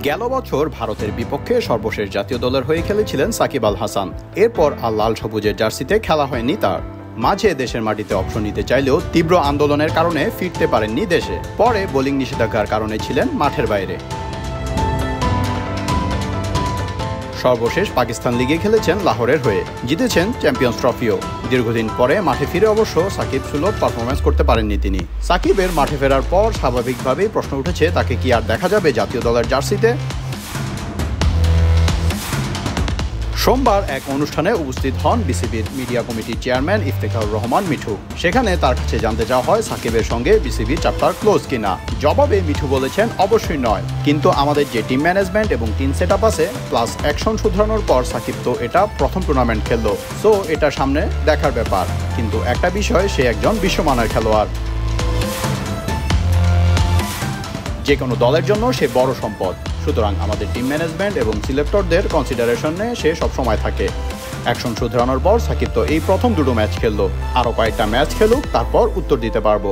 গেল বছর ভারতের বিপক্ষে সর্বশেষ জাতীয় দলের হয়ে খেলেছিলেন সাকিব আল হাসান। এরপর আর লাল সবুজের জার্সিতে খেলা হয়নি তার। মাঝে দেশের মাটিতে অবসর নিতে চাইলেও তীব্র আন্দোলনের কারণে ফিরতে পারেননি দেশে। পরে বোলিং নিষেধাজ্ঞার কারণে ছিলেন মাঠের বাইরে। সর্বশেষ পাকিস্তান লিগে খেলেছেন লাহোরের হয়ে, জিতেছেন চ্যাম্পিয়ন্স ট্রফিও। দীর্ঘদিন পরে মাঠে ফিরে অবশ্য সাকিব সুলভ পারফরমেন্স করতে পারেননি তিনি। সাকিবের মাঠে ফেরার পর স্বাভাবিকভাবেই প্রশ্ন উঠেছে, তাকে কি আর দেখা যাবে জাতীয় দলের জার্সিতে? সোমবার এক অনুষ্ঠানে উপস্থিত হন বিসিবির মিডিয়া কমিটির চেয়ারম্যান ইফতেখারুর রহমান মিঠু। সেখানে তার কাছে জানতে চাওয়া হয় সাকিবের সঙ্গে বিসিবির চ্যাপ্টার ক্লোজ কিনা। জবাবে মিঠু বলেছেন, অবশ্যই নয়, কিন্তু আমাদের যে টিম ম্যানেজমেন্ট এবং টিম সেট আপ আছে প্লাস অ্যাকশন শুধরানোর পর সাকিব তো এটা প্রথম টুর্নামেন্ট খেললো, সো এটা সামনে দেখার ব্যাপার। কিন্তু একটা বিষয়, সে একজন বিশ্বমানের খেলোয়াড়, যে কোনো দলের জন্য সে বড় সম্পদ। সুতরাং আমাদের টিম ম্যানেজমেন্ট এবং সিলেক্টরদের কনসিডারেশনে সে সবসময় থাকে। অ্যাকশন শুধরানোর পর সাকিব তো এই প্রথম দুটো ম্যাচ খেললো, আরও কয়েকটা ম্যাচ খেলুক, তারপর উত্তর দিতে পারবো।